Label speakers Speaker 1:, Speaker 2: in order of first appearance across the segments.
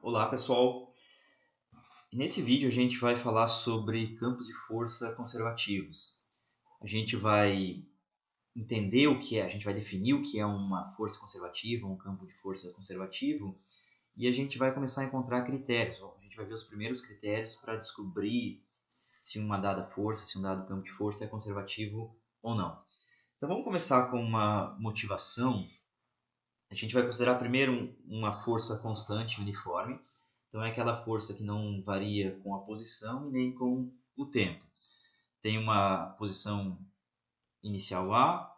Speaker 1: Olá pessoal, nesse vídeo a gente vai falar sobre campos de força conservativos. A gente vai entender o que é, a gente vai definir o que é uma força conservativa, um campo de força conservativo, e a gente vai começar a encontrar critérios. A gente vai ver os primeiros critérios para descobrir se uma dada força, se um dado campo de força é conservativo ou não. Então vamos começar com uma motivação. A gente vai considerar primeiro uma força constante uniforme. Então é aquela força que não varia com a posição e nem com o tempo. Tem uma posição inicial A,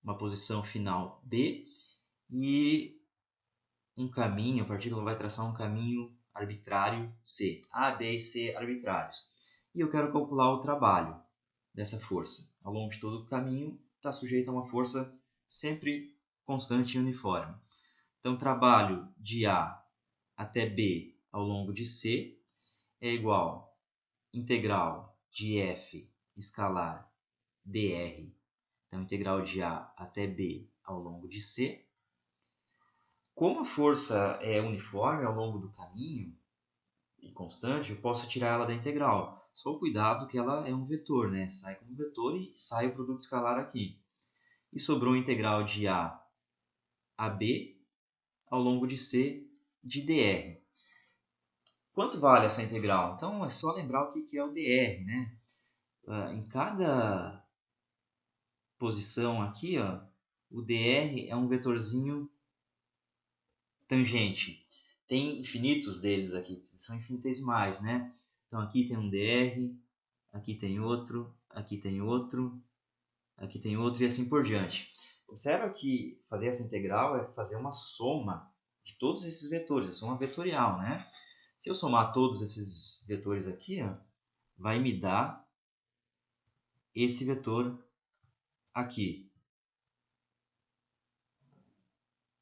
Speaker 1: uma posição final B e um caminho, a partícula vai traçar um caminho arbitrário C. A, B e C arbitrários. E eu quero calcular o trabalho dessa força. Ao longo de todo o caminho está sujeito a uma força sempre constante e uniforme. Então, trabalho de A até B ao longo de C é igual a integral de f escalar dr. Então, integral de A até B ao longo de C. Como a força é uniforme ao longo do caminho e constante, eu posso tirar ela da integral. Só cuidado que ela é um vetor, né? Sai como vetor e sai o produto escalar aqui. E sobrou a integral de A a B ao longo de C de dr. Quanto vale essa integral? Então, é só lembrar o que é o dr, né? Em cada posição aqui, ó, o dr é um vetorzinho tangente. Tem infinitos deles aqui, são infinitesimais, né? Então, aqui tem um dr, aqui tem outro, aqui tem outro, aqui tem outro e assim por diante. Observa que fazer essa integral é fazer uma soma de todos esses vetores, a soma vetorial, né? Se eu somar todos esses vetores aqui, ó, vai me dar esse vetor aqui,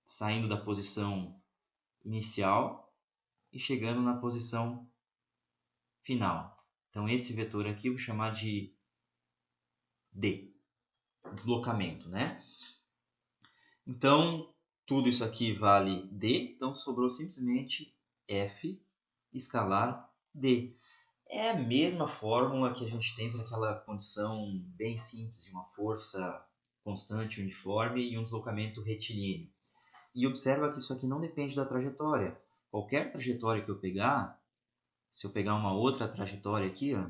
Speaker 1: saindo da posição inicial e chegando na posição final. Então, esse vetor aqui eu vou chamar de D, deslocamento, né? Então, tudo isso aqui vale D, então sobrou simplesmente F escalar D. É a mesma fórmula que a gente tem para aquela condição bem simples de uma força constante uniforme e um deslocamento retilíneo. E observa que isso aqui não depende da trajetória. Qualquer trajetória que eu pegar, se eu pegar uma outra trajetória aqui, ó,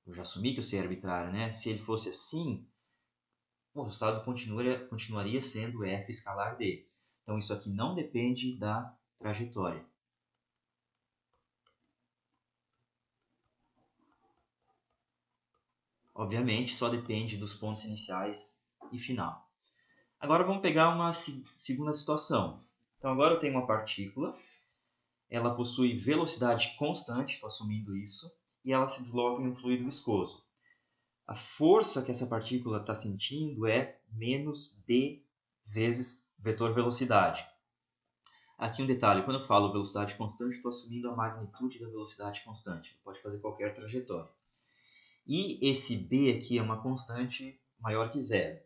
Speaker 1: eu já assumi que eu sei arbitrário, né? Se ele fosse assim, o resultado continuaria sendo f escalar d. Então isso aqui não depende da trajetória. Obviamente, só depende dos pontos iniciais e final. Agora vamos pegar uma segunda situação. Então agora eu tenho uma partícula, ela possui velocidade constante, estou assumindo isso, e ela se desloca em um fluido viscoso. A força que essa partícula está sentindo é menos b vezes vetor velocidade. Aqui um detalhe, quando eu falo velocidade constante, estou assumindo a magnitude da velocidade constante. Pode fazer qualquer trajetória. E esse b aqui é uma constante maior que zero.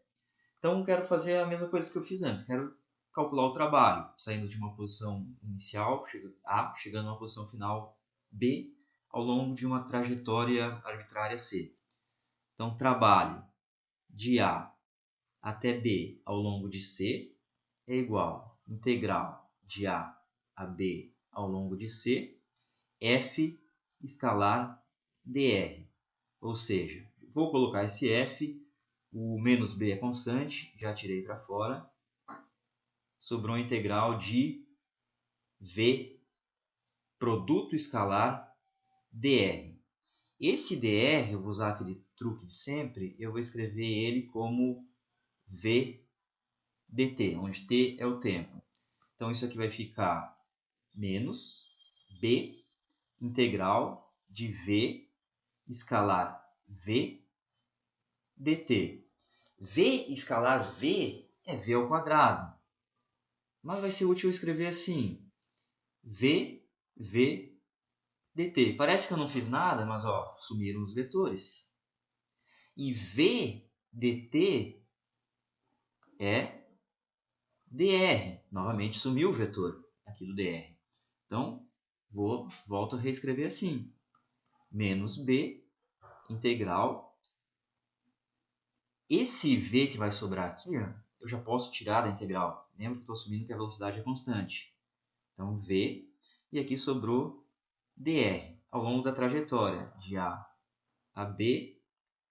Speaker 1: Então, eu quero fazer a mesma coisa que eu fiz antes. Quero calcular o trabalho, saindo de uma posição inicial, A, chegando a uma posição final, B, ao longo de uma trajetória arbitrária, C. Então, trabalho de A até B ao longo de C é igual a integral de A a B ao longo de C, F escalar dr. Ou seja, vou colocar esse F, o menos B é constante, já tirei para fora, sobrou a integral de V produto escalar dr. Esse dr, eu vou usar aquele truque de sempre, eu vou escrever ele como V dt, onde t é o tempo. Então, isso aqui vai ficar menos b integral de v escalar v dt. V escalar v é v ao quadrado. Mas vai ser útil escrever assim, v dt. Parece que eu não fiz nada, mas ó, sumiram os vetores. E v dt é dr. Novamente sumiu o vetor aqui do dr. Então, Volto a reescrever assim. Menos b, integral. Esse v que vai sobrar aqui, eu já posso tirar da integral. Lembra que estou assumindo que a velocidade é constante. Então, v, e aqui sobrou dr, ao longo da trajetória, de A a B,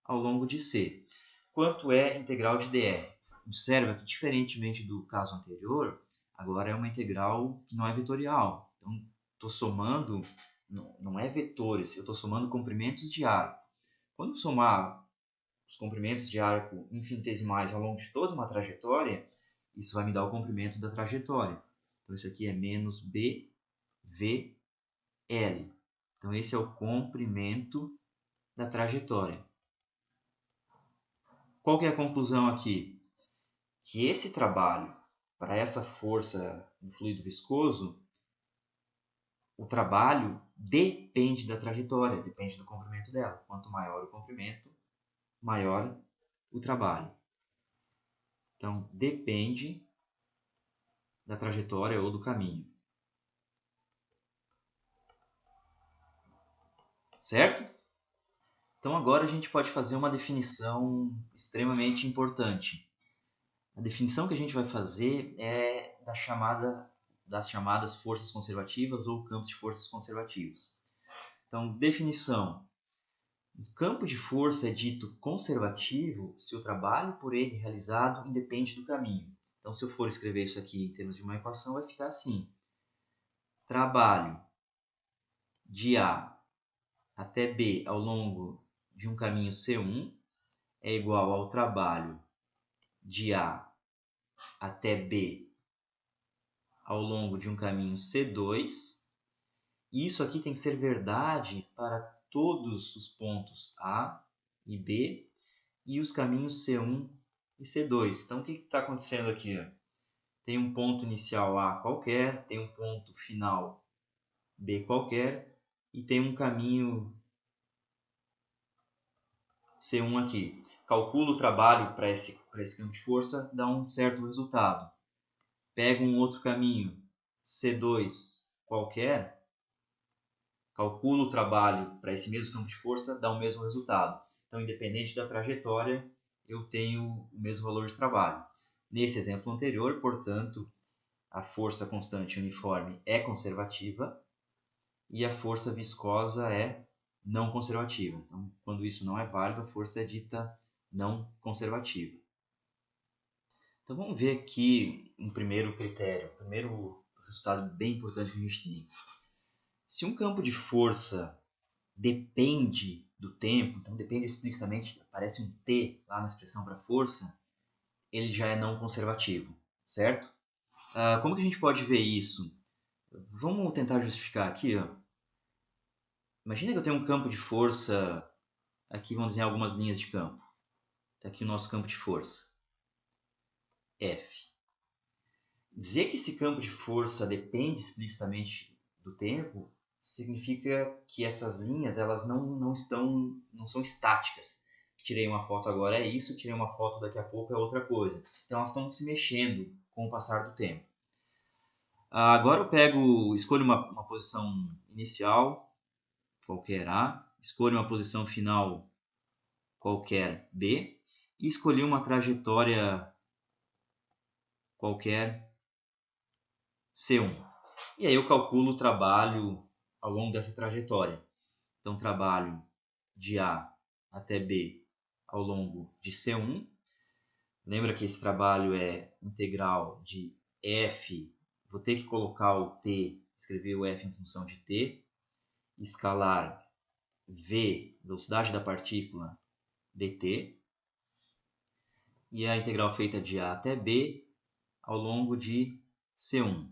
Speaker 1: ao longo de C. Quanto é a integral de dr? Observa que, diferentemente do caso anterior, agora é uma integral que não é vetorial. Então, estou somando, não é vetores, eu estou somando comprimentos de arco. Quando eu somar os comprimentos de arco infinitesimais ao longo de toda uma trajetória, isso vai me dar o comprimento da trajetória. Então, isso aqui é menos BVL. Então, esse é o comprimento da trajetória. Qual que é a conclusão aqui? Que esse trabalho, para essa força no fluido viscoso, o trabalho depende da trajetória, depende do comprimento dela. Quanto maior o comprimento, maior o trabalho. Então, depende da trajetória ou do caminho. Certo? Então, agora a gente pode fazer uma definição extremamente importante. A definição que a gente vai fazer é das chamadas forças conservativas ou campos de forças conservativos. Então, definição. O campo de força é dito conservativo se o trabalho por ele realizado independe do caminho. Então, se eu for escrever isso aqui em termos de uma equação, vai ficar assim. Trabalho de A até B ao longo de um caminho C1 é igual ao trabalho de A até B ao longo de um caminho C2. E isso aqui tem que ser verdade para todos os pontos A e B e os caminhos C1 e C2. Então, o que está acontecendo aqui? Tem um ponto inicial A qualquer, tem um ponto final B qualquer e tem um caminho C1 aqui. Calculo o trabalho para esse campo de força, dá um certo resultado. Pego um outro caminho, C2 qualquer, calculo o trabalho para esse mesmo campo de força, dá o mesmo resultado. Então, independente da trajetória, eu tenho o mesmo valor de trabalho. Nesse exemplo anterior, portanto, a força constante uniforme é conservativa e a força viscosa é não conservativa. Então, quando isso não é válido, a força é dita não conservativa. Então, vamos ver aqui um primeiro critério, um primeiro resultado bem importante que a gente tem. Se um campo de força depende do tempo, então depende explicitamente, aparece um T lá na expressão para força, ele já é não conservativo, certo? Como que a gente pode ver isso? Vamos tentar justificar aqui. Imagina que eu tenho um campo de força, aqui vamos desenhar algumas linhas de campo. Está aqui o nosso campo de força, F. Dizer que esse campo de força depende explicitamente do tempo significa que essas linhas elas não são estáticas. Tirei uma foto agora é isso, tirei uma foto daqui a pouco é outra coisa. Então elas estão se mexendo com o passar do tempo. Agora eu escolho uma posição inicial, qualquer A, escolho uma posição final, qualquer B, e escolhi uma trajetória qualquer C1. E aí eu calculo o trabalho ao longo dessa trajetória. Então, trabalho de A até B ao longo de C1. Lembra que esse trabalho é integral de F. Vou ter que colocar o T, escrever o F em função de T. Escalar V, velocidade da partícula, dt. E a integral feita de A até B ao longo de C1.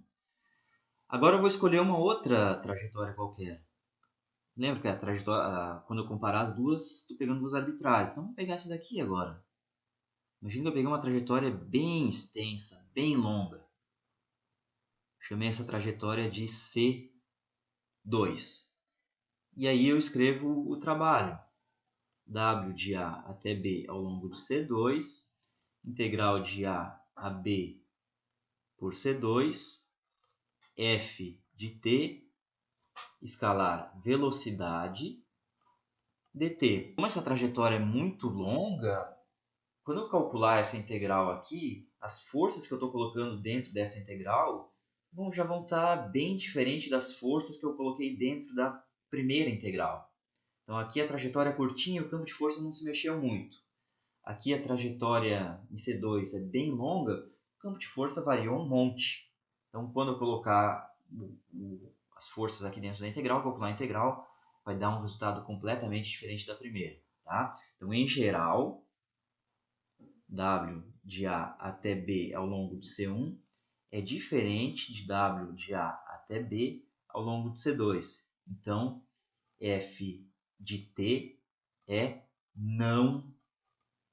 Speaker 1: Agora eu vou escolher uma outra trajetória qualquer. Lembra que a trajetória, quando eu comparar as duas, estou pegando duas arbitrárias. Então vamos pegar essa daqui agora. Imagina que eu peguei uma trajetória bem extensa, bem longa. Chamei essa trajetória de C2. E aí eu escrevo o trabalho. W de A até B ao longo de C2. Integral de A a B por C2. F de T escalar velocidade dt. Como essa trajetória é muito longa, quando eu calcular essa integral aqui, as forças que eu estou colocando dentro dessa integral já vão estar bem diferentes das forças que eu coloquei dentro da primeira integral. Então aqui a trajetória é curtinha e o campo de força não se mexeu muito. Aqui a trajetória em C2 é bem longa, o campo de força variou um monte. Então quando eu colocar as forças aqui dentro da integral, calcular a integral, vai dar um resultado completamente diferente da primeira. Tá? Então em geral, W de A até B ao longo de C1 é diferente de W de A até B ao longo de C2. Então, F de T é não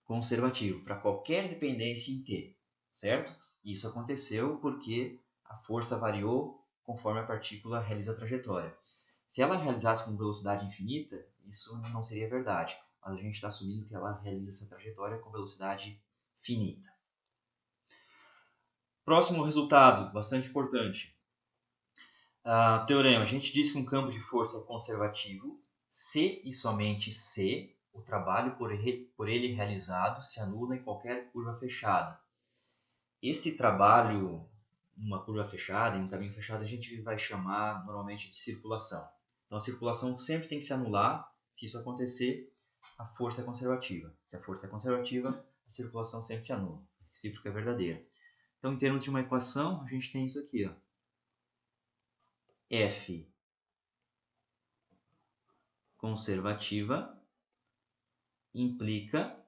Speaker 1: conservativo para qualquer dependência em T, certo? Isso aconteceu porque a força variou conforme a partícula realiza a trajetória. Se ela realizasse com velocidade infinita, isso não seria verdade, mas a gente está assumindo que ela realiza essa trajetória com velocidade finita. Próximo resultado, bastante importante. Teorema. A gente diz que um campo de força é conservativo se e somente se o trabalho por ele realizado se anula em qualquer curva fechada. Esse trabalho numa curva fechada, em um caminho fechado, a gente vai chamar normalmente de circulação. Então a circulação sempre tem que se anular. Se isso acontecer, a força é conservativa. Se a força é conservativa, a circulação sempre se anula. A recíproca é verdadeira. Então, em termos de uma equação, a gente tem isso aqui. Ó. F conservativa implica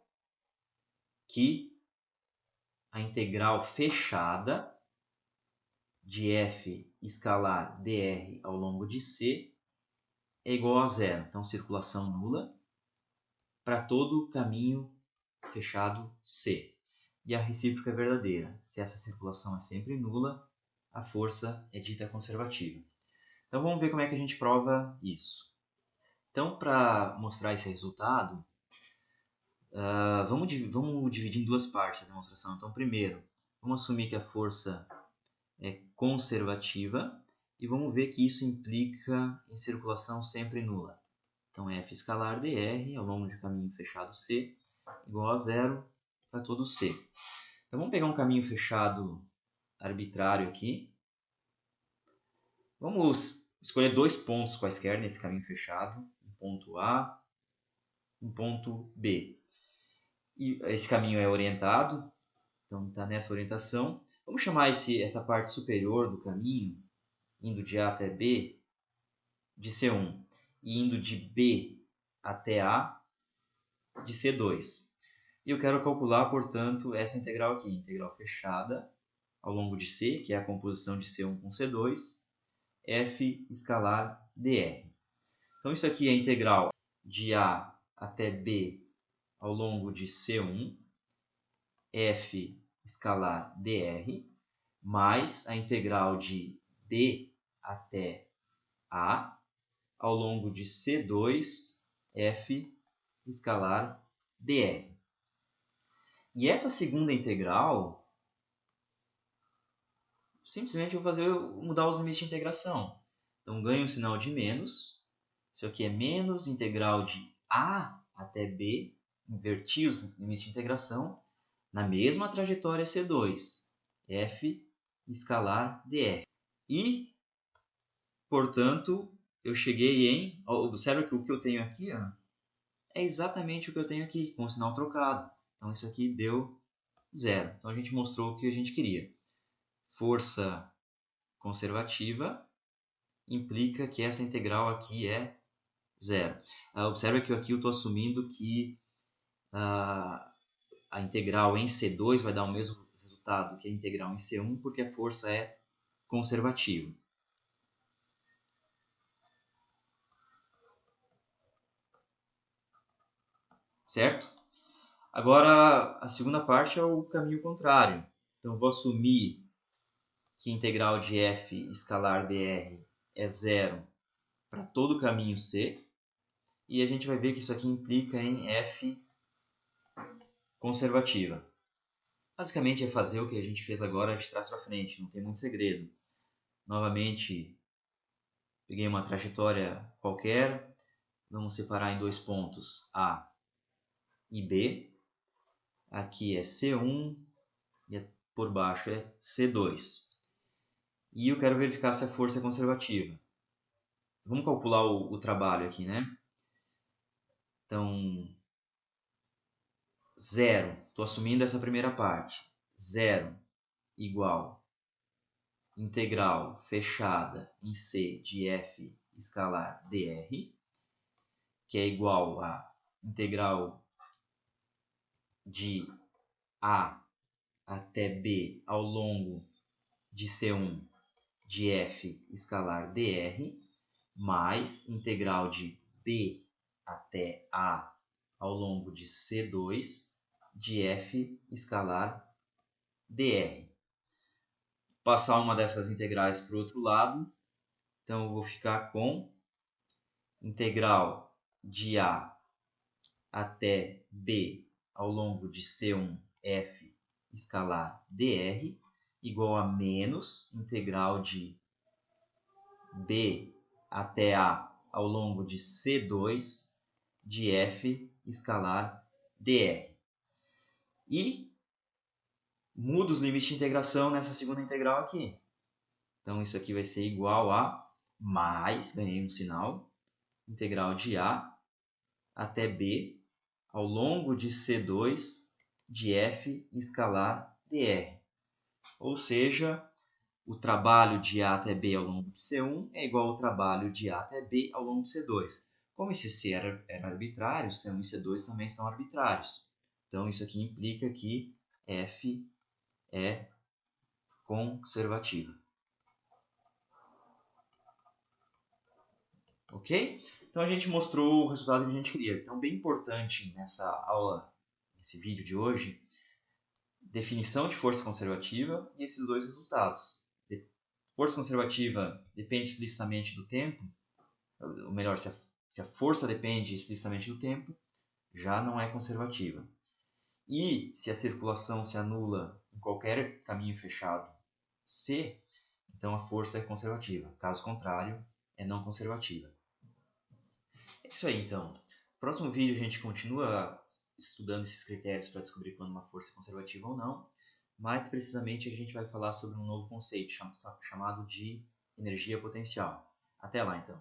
Speaker 1: que a integral fechada de f escalar dr ao longo de C é igual a zero. Então, circulação nula para todo o caminho fechado C. E a recíproca é verdadeira. Se essa circulação é sempre nula, a força é dita conservativa. Então, vamos ver como é que a gente prova isso. Então, para mostrar esse resultado, vamos dividir em duas partes a demonstração. Então, primeiro, vamos assumir que a força é conservativa e vamos ver que isso implica em circulação sempre nula. Então, F escalar dr ao longo de caminho fechado C igual a zero para todo C. Então, vamos pegar um caminho fechado arbitrário aqui. Vamos escolher dois pontos quaisquer nesse caminho fechado, um ponto A e um ponto B. E esse caminho é orientado, então está nessa orientação. Vamos chamar essa parte superior do caminho, indo de A até B, de C1, e indo de B até A, de C2. E eu quero calcular, portanto, essa integral aqui, integral fechada ao longo de C, que é a composição de C1 com C2, F escalar dr. Então, isso aqui é a integral de A até B ao longo de C1, F escalar dr, mais a integral de B até A ao longo de C2, F escalar dr. E essa segunda integral, simplesmente eu vou mudar os limites de integração. Então, ganho um sinal de menos. Isso aqui é menos integral de A até B, inverti os limites de integração, na mesma trajetória C2, F escalar dr. E, portanto, eu cheguei em... Observa que o que eu tenho aqui é exatamente o que eu tenho aqui, com o sinal trocado. Então, isso aqui deu zero. Então, a gente mostrou o que a gente queria. Força conservativa implica que essa integral aqui é zero. Observa que aqui eu estou assumindo que a integral em C2 vai dar o mesmo resultado que a integral em C1, porque a força é conservativa. Certo? Agora, a segunda parte é o caminho contrário. Então, vou assumir que a integral de f escalar dr é zero para todo o caminho C. E a gente vai ver que isso aqui implica em f conservativa. Basicamente é fazer o que a gente fez agora de trás para frente, não tem muito segredo. Novamente, peguei uma trajetória qualquer, vamos separar em 2 pontos A e B. Aqui é C1 e por baixo é C2. E eu quero verificar se a força é conservativa. Vamos calcular o trabalho aqui, né? Então, 0, estou assumindo essa primeira parte. 0 igual integral fechada em C de f escalar dr, que é igual a integral de A até B ao longo de C1 de f escalar dr, mais integral de B até A ao longo de C2 de f escalar dr. Passar uma dessas integrais para o outro lado, então eu vou ficar com integral de A até B ao longo de C1 f escalar dr igual a menos integral de B até A ao longo de C2 de f escalar dr. E mudo os limites de integração nessa segunda integral aqui. Então, isso aqui vai ser igual a mais, ganhei um sinal, integral de A até B ao longo de C2 de f escalar dr. Ou seja, o trabalho de A até B ao longo de C1 é igual ao trabalho de A até B ao longo de C2. Como esse C era arbitrário, C1 e C2 também são arbitrários. Então, isso aqui implica que F é conservativa. Ok? Então a gente mostrou o resultado que a gente queria. Então, bem importante nessa aula, nesse vídeo de hoje, definição de força conservativa e esses dois resultados. Força conservativa depende explicitamente do tempo, ou melhor, se a força depende explicitamente do tempo, já não é conservativa. E se a circulação se anula em qualquer caminho fechado C, então a força é conservativa. Caso contrário, é não conservativa. É isso aí, então. No próximo vídeo a gente continua estudando esses critérios para descobrir quando uma força é conservativa ou não. Mais precisamente, a gente vai falar sobre um novo conceito chamado de energia potencial. Até lá, então.